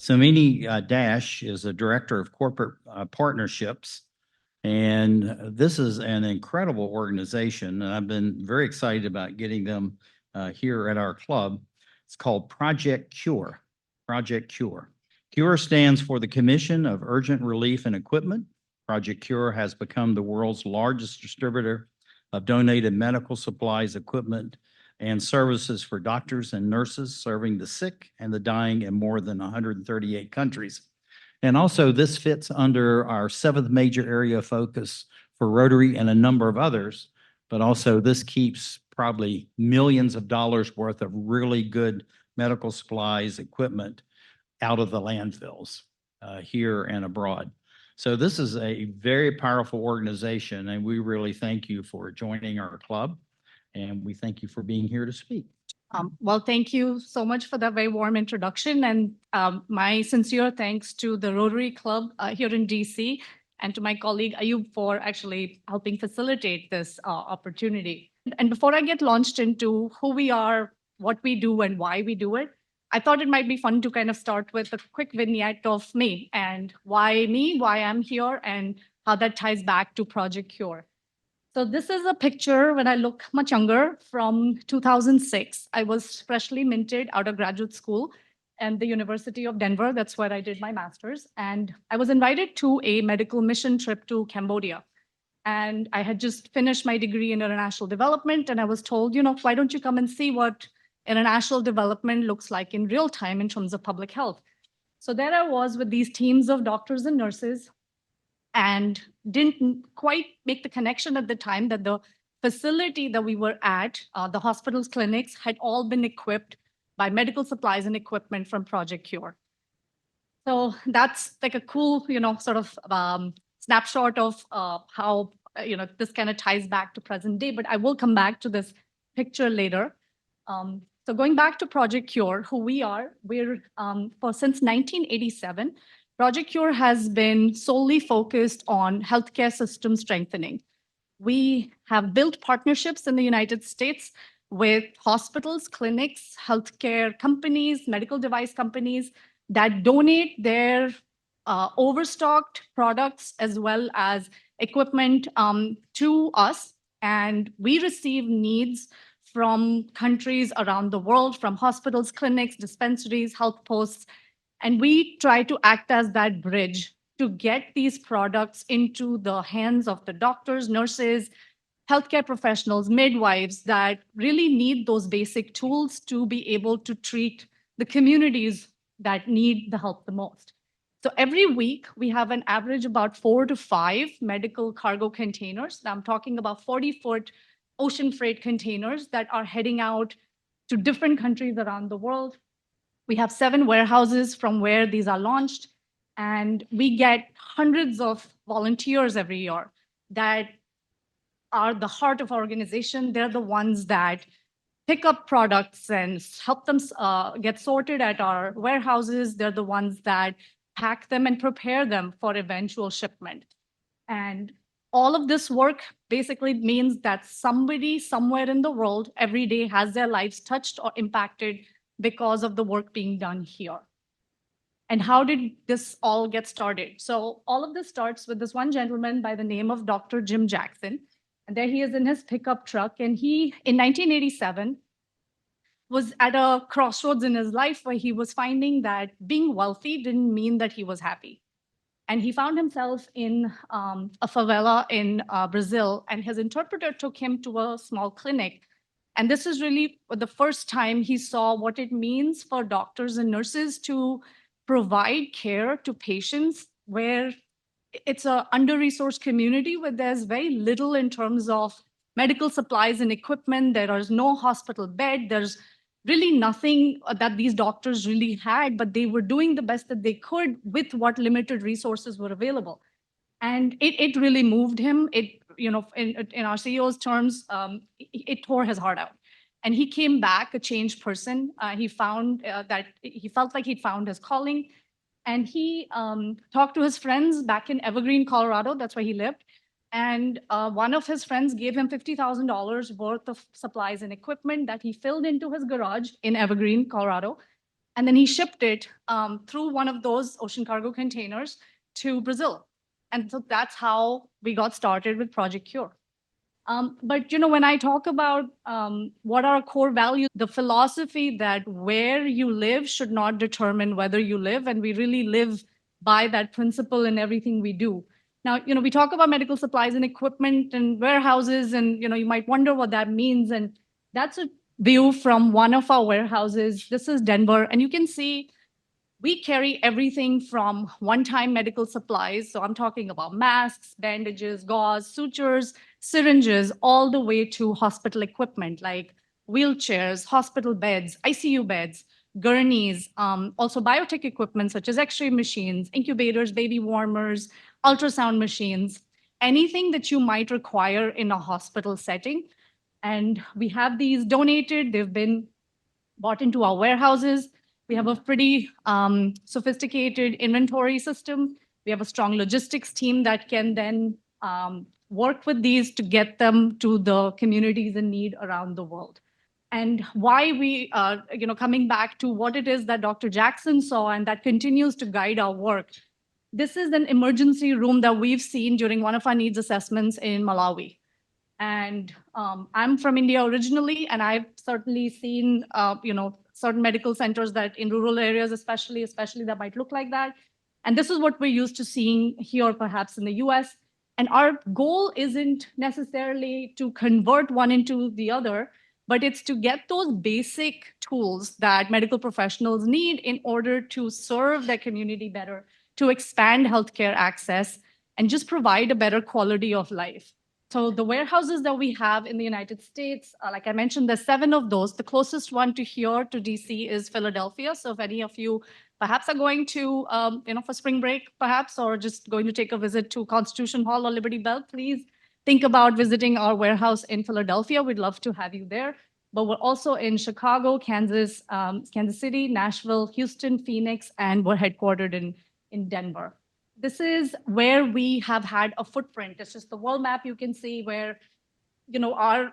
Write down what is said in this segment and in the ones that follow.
Sumani Dash is a director of corporate partnerships. And this is an incredible organization. And I've been very excited about getting them here at our club. It's called Project C.U.R.E. Project C.U.R.E. C.U.R.E. stands for the Commission of Urgent Relief and Equipment. Project C.U.R.E. has become the world's largest distributor of donated medical supplies, equipment, and services for doctors and nurses serving the sick and the dying in more than 138 countries. And also, this fits under our 7th major area of focus for Rotary and a number of others, but also this keeps probably millions of dollars worth of really good medical supplies, equipment out of the landfills here and abroad. So this is a very powerful organization, and we really thank you for joining our club, and we thank you for being here to speak. Well, thank you so much for that very warm introduction, and my sincere thanks to the Rotary Club here in DC and to my colleague Ayub for actually helping facilitate this opportunity. And before I get launched into who we are, what we do, and why we do it, I thought it might be fun to kind of start with a quick vignette of me and why me, why I'm here, and how that ties back to Project C.U.R.E. So this is a picture when I look much younger from 2006. I was freshly minted out of graduate school and the University of Denver. That's where I did my master's. And I was invited to a medical mission trip to Cambodia. And I had just finished my degree in international development. And I was told, why don't you come and see what international development looks like in real time in terms of public health? So there I was with these teams of doctors and nurses, and didn't quite make the connection at the time that the facility that we were at, the hospitals, clinics, had all been equipped by medical supplies and equipment from Project C.U.R.E. So that's like a cool, sort of snapshot of how, this kind of ties back to present day, but I will come back to this picture later. So going back to Project C.U.R.E., who we are, we're, since 1987, Project C.U.R.E. has been solely focused on healthcare system strengthening. We have built partnerships in the United States with hospitals, clinics, healthcare companies, medical device companies that donate their overstocked products as well as equipment to us. And we receive needs from countries around the world, from hospitals, clinics, dispensaries, health posts. And we try to act as that bridge to get these products into the hands of the doctors, nurses, healthcare professionals, midwives that really need those basic tools to be able to treat the communities that need the help the most. So every week, we have an average about 4 to 5 medical cargo containers. I'm talking about 40-foot ocean freight containers that are heading out to different countries around the world. We have 7 warehouses from where these are launched, and we get hundreds of volunteers every year that are the heart of our organization. They're the ones that pick up products and help them get sorted at our warehouses. They're the ones that pack them and prepare them for eventual shipment. And all of this work basically means that somebody somewhere in the world every day has their lives touched or impacted because of the work being done here. And how did this all get started? So all of this starts with this one gentleman by the name of Dr. Jim Jackson. And there he is in his pickup truck. And he, in 1987, was at a crossroads in his life where he was finding that being wealthy didn't mean that he was happy. And he found himself in a favela in Brazil, and his interpreter took him to a small clinic. And this is really the first time he saw what it means for doctors and nurses to provide care to patients where it's an under-resourced community where there's very little in terms of medical supplies and equipment. There is no hospital bed. There's really nothing that these doctors really had, but they were doing the best that they could with what limited resources were available. And it really moved him. It, in our CEO's terms, it tore his heart out. And he came back a changed person. He found that he felt like he'd found his calling. And he talked to his friends back in Evergreen, Colorado. That's where he lived. And one of his friends gave him $50,000 worth of supplies and equipment that he filled into his garage in Evergreen, Colorado. And then he shipped it through one of those ocean cargo containers to Brazil. And so that's how we got started with Project C.U.R.E. But when I talk about what are our core values, the philosophy that where you live should not determine whether you live, and we really live by that principle in everything we do. Now, we talk about medical supplies and equipment and warehouses, and you might wonder what that means. And that's a view from one of our warehouses. This is Denver, and you can see we carry everything from one-time medical supplies. So I'm talking about masks, bandages, gauze, sutures, syringes, all the way to hospital equipment like wheelchairs, hospital beds, ICU beds, gurneys, also biotech equipment such as X-ray machines, incubators, baby warmers, ultrasound machines, anything that you might require in a hospital setting. And we have these donated, they've been bought into our warehouses. We have a pretty sophisticated inventory system. We have a strong logistics team that can then work with these to get them to the communities in need around the world. And why we, coming back to what it is that Dr. Jackson saw and that continues to guide our work. This is an emergency room that we've seen during one of our needs assessments in Malawi. And I'm from India originally, and I've certainly seen, certain medical centers that in rural areas, especially that might look like that. And this is what we're used to seeing here, perhaps in the US. And our goal isn't necessarily to convert one into the other, but it's to get those basic tools that medical professionals need in order to serve their community better, to expand healthcare access, and just provide a better quality of life. So the warehouses that we have in the United States, like I mentioned, there's 7 of those. The closest one to here, to DC, is Philadelphia. So if any of you perhaps are going to, for spring break, perhaps, or just going to take a visit to Constitution Hall or Liberty Bell, please think about visiting our warehouse in Philadelphia. We'd love to have you there. But we're also in Chicago, Kansas, Kansas City, Nashville, Houston, Phoenix, and we're headquartered in Denver. This is where we have had a footprint. It's just the world map you can see where, our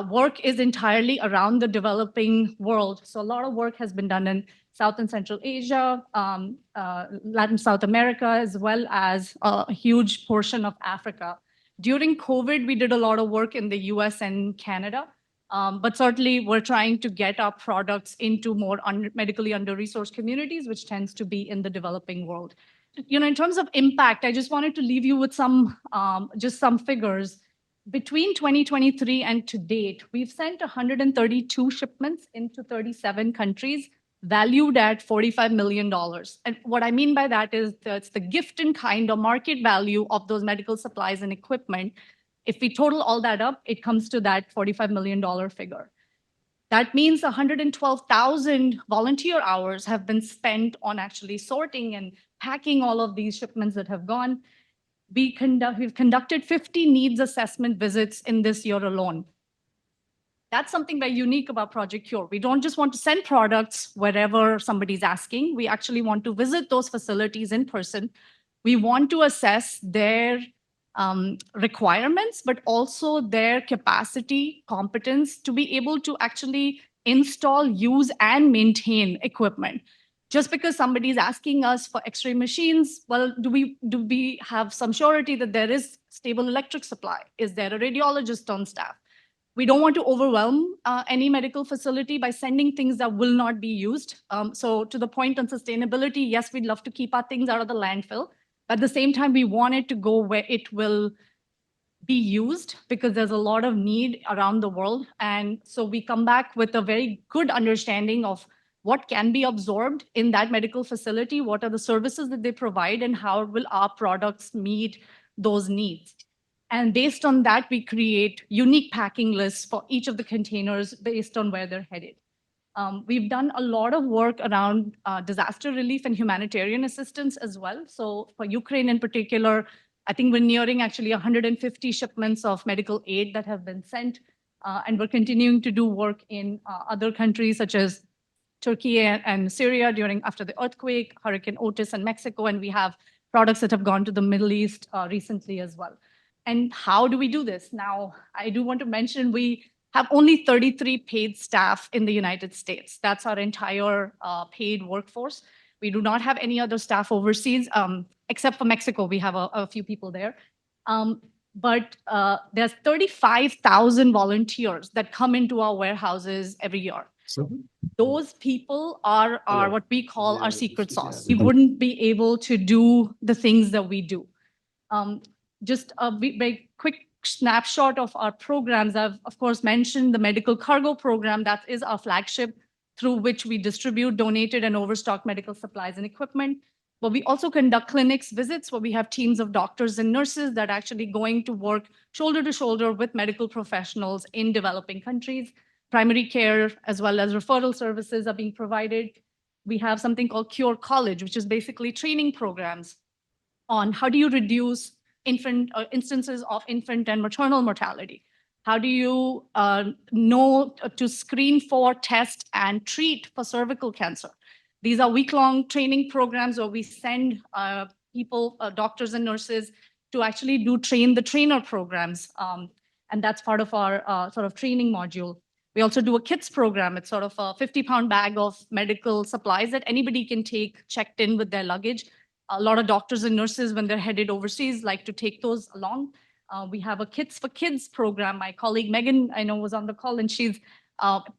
work is entirely around the developing world. So a lot of work has been done in South and Central Asia, Latin South America, as well as a huge portion of Africa. During COVID, we did a lot of work in the US and Canada. But certainly we're trying to get our products into more medically under-resourced communities, which tends to be in the developing world. In terms of impact, I just wanted to leave you with some figures. Between 2023 and to date, we've sent 132 shipments into 37 countries, valued at $45 million. And what I mean by that is it's the gift in kind or market value of those medical supplies and equipment. If we total all that up, it comes to that $45 million figure. That means 112,000 volunteer hours have been spent on actually sorting and packing all of these shipments that have gone. We've conducted 50 needs assessment visits in this year alone. That's something very unique about Project C.U.R.E. We don't just want to send products wherever somebody's asking. We actually want to visit those facilities in person. We want to assess their requirements, but also their capacity, competence to be able to actually install, use, and maintain equipment. Just because somebody's asking us for X-ray machines, well, do we have some surety that there is stable electric supply? Is there a radiologist on staff? We don't want to overwhelm any medical facility by sending things that will not be used. So to the point on sustainability, yes, we'd love to keep our things out of the landfill. But at the same time, we want it to go where it will be used because there's a lot of need around the world. And so we come back with a very good understanding of what can be absorbed in that medical facility, what are the services that they provide, and how will our products meet those needs. And based on that, we create unique packing lists for each of the containers based on where they're headed. We've done a lot of work around disaster relief and humanitarian assistance as well. So for Ukraine in particular, I think we're nearing actually 150 shipments of medical aid that have been sent. And we're continuing to do work in other countries such as Turkey and Syria after the earthquake, Hurricane Otis in Mexico, and we have products that have gone to the Middle East recently as well. And how do we do this? Now, I do want to mention we have only 33 paid staff in the United States. That's our entire paid workforce. We do not have any other staff overseas, except for Mexico. We have a few people there. But there's 35,000 volunteers that come into our warehouses every year. So, Those people are Hello. what we call our secret sauce. We Hello. wouldn't be able to do the things that we do. Just a very quick snapshot of our programs. I've, of course, mentioned the medical cargo program. That is our flagship through which we distribute donated and overstocked medical supplies and equipment. But we also conduct clinics visits where we have teams of doctors and nurses that are actually going to work shoulder to shoulder with medical professionals in developing countries. Primary care as well as referral services are being provided. We have something called C.U.R.E College, which is basically training programs on how do you reduce instances of infant and maternal mortality. How do you know to screen for, test, and treat for cervical cancer? These are week-long training programs where we send people, doctors and nurses, to actually do train the trainer programs. And that's part of our sort of training module. We also do a kits program. It's sort of a 50-pound bag of medical supplies that anybody can take checked in with their luggage. A lot of doctors and nurses, when they're headed overseas, like to take those along. We have a Kits for Kids program. My colleague Megan, I know, was on the call, and she's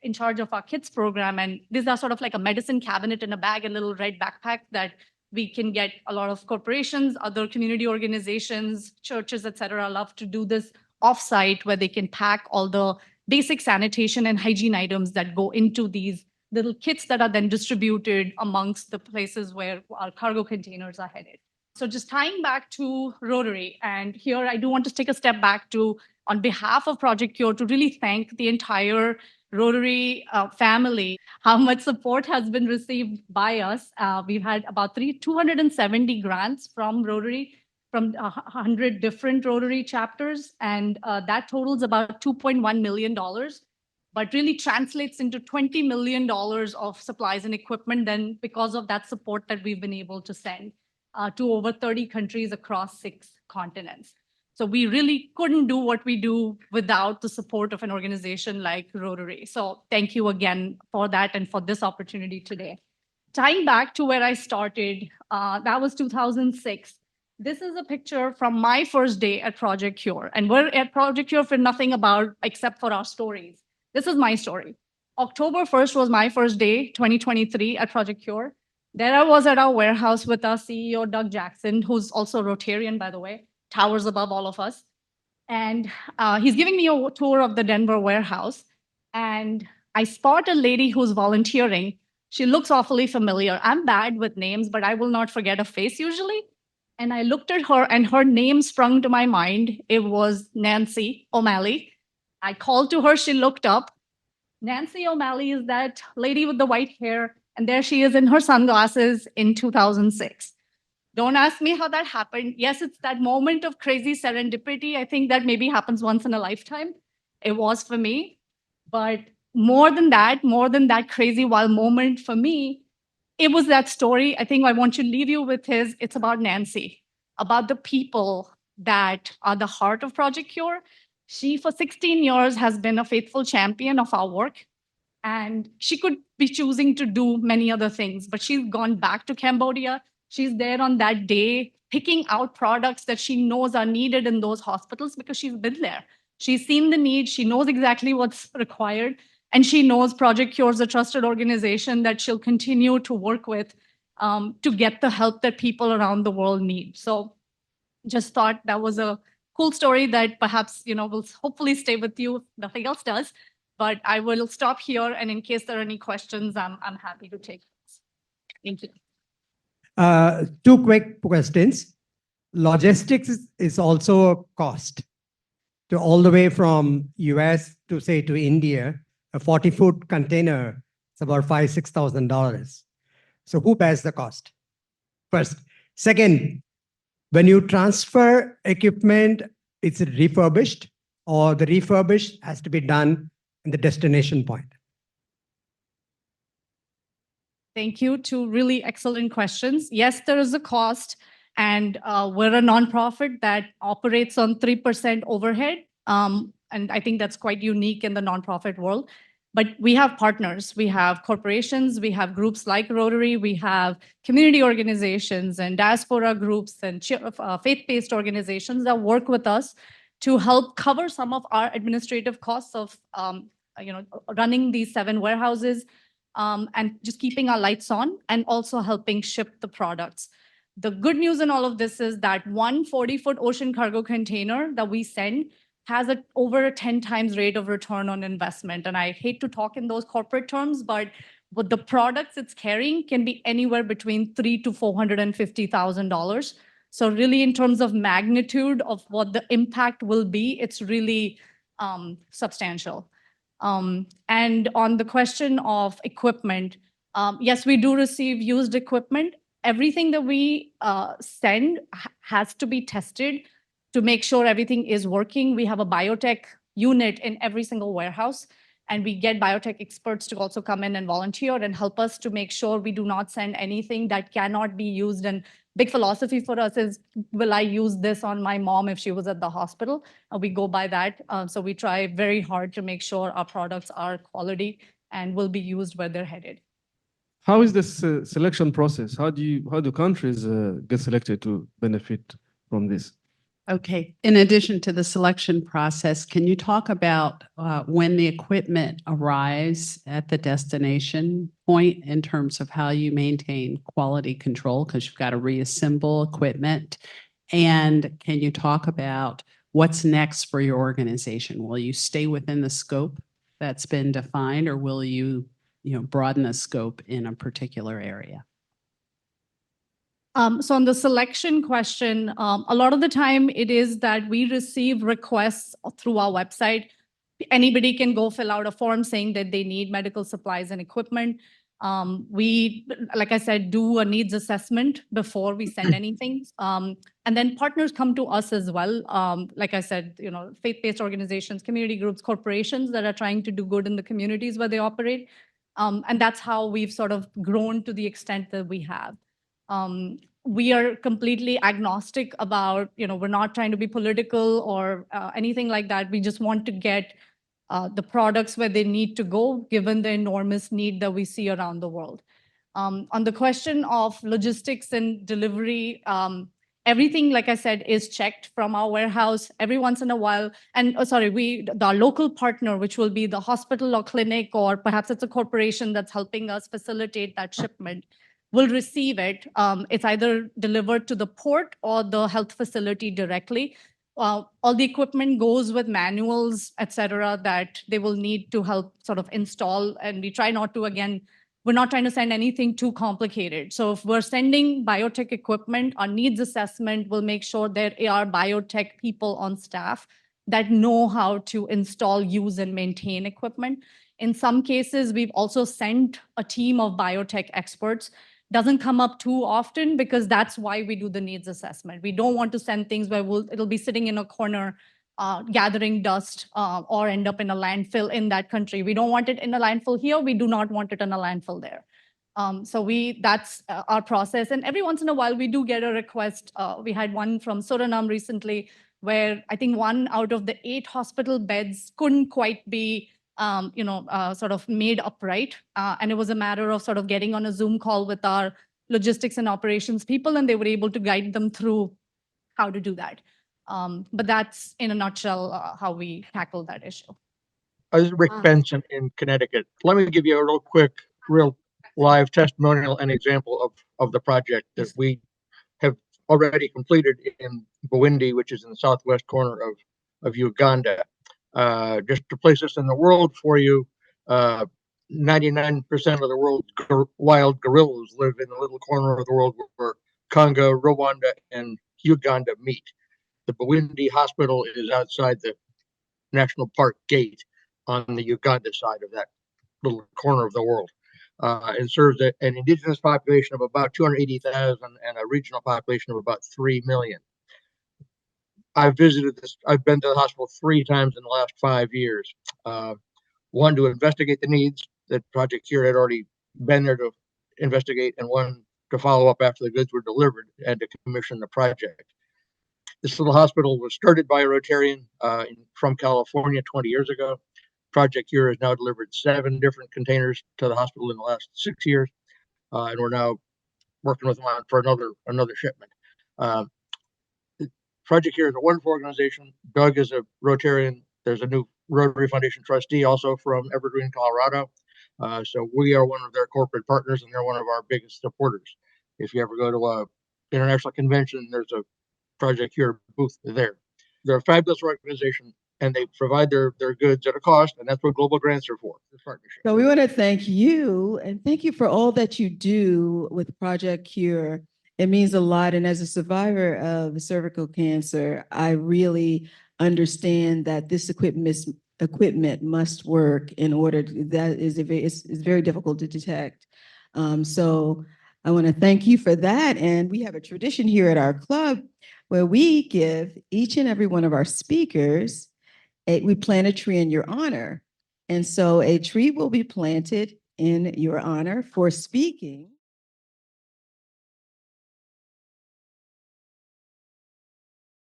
in charge of our kids program. And these are sort of like a medicine cabinet in a bag, a little red backpack that we can get a lot of corporations, other community organizations, churches, et cetera, love to do this offsite where they can pack all the basic sanitation and hygiene items that go into these little kits that are then distributed amongst the places where our cargo containers are headed. So just tying back to Rotary, and here I do want to take a step back to, on behalf of Project C.U.R.E, to really thank the entire Rotary family, how much support has been received by us. We've had about 270 grants from Rotary, from 100 different Rotary chapters, and that totals about $2.1 million. But really translates into $20 million of supplies and equipment then because of that support that we've been able to send to over 30 countries across 6 continents. So we really couldn't do what we do without the support of an organization like Rotary. So thank you again for that and for this opportunity today. Tying back to where I started, that was 2006. This is a picture from my first day at Project C.U.R.E. And we're at Project C.U.R.E. for nothing about except for our stories. This is my story. October 1st was my first day, 2023, at Project C.U.R.E. There I was at our warehouse with our CEO, Doug Jackson, who's also Rotarian, by the way, towers above all of us. And he's giving me a tour of the Denver warehouse. And I spot a lady who's volunteering. She looks awfully familiar. I'm bad with names, but I will not forget a face usually. And I looked at her, and her name sprung to my mind. It was Nancy O'Malley. I called to her, she looked up. Nancy O'Malley is that lady with the white hair, and there she is in her sunglasses in 2006. Don't ask me how that happened. Yes, it's that moment of crazy serendipity. I think that maybe happens once in a lifetime. It was for me. But more than that crazy wild moment for me, it was that story. I think I want to leave you with is, it's about Nancy, about the people that are the heart of Project C.U.R.E. She, for 16 years, has been a faithful champion of our work. And she could be choosing to do many other things, but she's gone back to Cambodia. She's there on that day, picking out products that she knows are needed in those hospitals because she's been there. She's seen the need. She knows exactly what's required. And she knows Project C.U.R.E. is a trusted organization that she'll continue to work with to get the help that people around the world need. So just thought that was a cool story that perhaps, will hopefully stay with you if nothing else does. But I will stop here. And in case there are any questions, I'm happy to take those. Thank you. 2 quick questions. Logistics is also a cost. To all the way from US to say to India, a 40-foot container is about $5,000–6,000. So who bears the cost? First. Second, when you transfer equipment, it's refurbished, or the refurbished has to be done in the destination point? Thank you. 2 really excellent questions. Yes, there is a cost, and we're a nonprofit that operates on 3% overhead. And I think that's quite unique in the nonprofit world. But we have partners, we have corporations, we have groups like Rotary, we have community organizations and diaspora groups and faith-based organizations that work with us to help cover some of our administrative costs of running these 7 warehouses and just keeping our lights on and also helping ship the products. The good news in all of this is that one 40-foot ocean cargo container that we send has over a 10 times rate of return on investment. And I hate to talk in those corporate terms, but what the products it's carrying can be anywhere between $300,000 to $450,000. So really, in terms of magnitude of what the impact will be, it's really substantial. And on the question of equipment, yes, we do receive used equipment. Everything that we send has to be tested to make sure everything is working. We have a biotech unit in every single warehouse, and we get biotech experts to also come in and volunteer and help us to make sure we do not send anything that cannot be used. And big philosophy for us is, will I use this on my mom if she was at the hospital? We go by that. So we try very hard to make sure our products are quality and will be used where they're headed. How is this selection process? How do countries get selected to benefit from this? Okay. In addition to the selection process, can you talk about when the equipment arrives at the destination point in terms of how you maintain quality control, because you've got to reassemble equipment? And can you talk about what's next for your organization? Will you stay within the scope that's been defined, or will you broaden the scope in a particular area? So on the selection question, a lot of the time it is that we receive requests through our website. Anybody can go fill out a form saying that they need medical supplies and equipment. We, like I said, do a needs assessment before we send anything. And then partners come to us as well. Like I said, faith-based organizations, community groups, corporations that are trying to do good in the communities where they operate. And that's how we've sort of grown to the extent that we have. We are completely agnostic about, we're not trying to be political or anything like that. We just want to get the products where they need to go, given the enormous need that we see around the world. On the question of logistics and delivery, everything, like I said, is checked from our warehouse every once in a while. And our local partner, which will be the hospital or clinic, or perhaps it's a corporation that's helping us facilitate that shipment, will receive it. It's either delivered to the port or the health facility directly. All the equipment goes with manuals, et cetera, that they will need to help sort of install. And we try not to, again, we're not trying to send anything too complicated. So if we're sending biotech equipment, our needs assessment will make sure there are biotech people on staff that know how to install, use, and maintain equipment. In some cases, we've also sent a team of biotech experts. Doesn't come up too often because that's why we do the needs assessment. We don't want to send things where it'll be sitting in a corner gathering dust or end up in a landfill in that country. We don't want it in a landfill here. We do not want it in a landfill there. So that's our process. And every once in a while, we do get a request. We had one from Suriname recently where I think 1 out of the 8 hospital beds couldn't quite be sort of made upright. And it was a matter of sort of getting on a Zoom call with our logistics and operations people, and they were able to guide them through how to do that. But that's, in a nutshell, how we tackle that issue. This is Rick Benson in Connecticut. Let me give you a real quick, real live testimonial and example of the project that we have already completed in Buwindi, which is in the southwest corner of Uganda. Just to place this in the world for you, 99% of the world's wild gorillas live in the little corner of the world where Congo, Rwanda, and Uganda meet. The Buwindi Hospital is outside the National Park gate on the Uganda side of that little corner of the world. It serves an indigenous population of about 280,000 and a regional population of about 3 million. I've visited this. I've been to the hospital 3 times in the last 5 years. One to investigate the needs that Project C.U.R.E. had already been there to investigate, and one to follow up after the goods were delivered and to commission the project. This little hospital was started by a Rotarian from California 20 years ago. Project C.U.R.E. has now delivered 7 different containers to the hospital in the last 6 years, and we're now working with them on for another shipment. Project C.U.R.E. is a wonderful organization. Doug is a Rotarian. There's a new Rotary Foundation trustee also from Evergreen, Colorado. So we are one of their corporate partners, and they're one of our biggest supporters. If you ever go to a international convention, there's a Project C.U.R.E. booth there. They're a fabulous organization, and they provide their goods at a cost, and that's what global grants are for, this partnership. So we want to thank you and thank you for all that you do with Project C.U.R.E. It means a lot. And as a survivor of cervical cancer, I really understand that this equipment must work in order to, that is it's very difficult to detect. So I want to thank you for that. And we have a tradition here at our club where we give each and every one of our speakers, we plant a tree in your honor. And so a tree will be planted in your honor for speaking.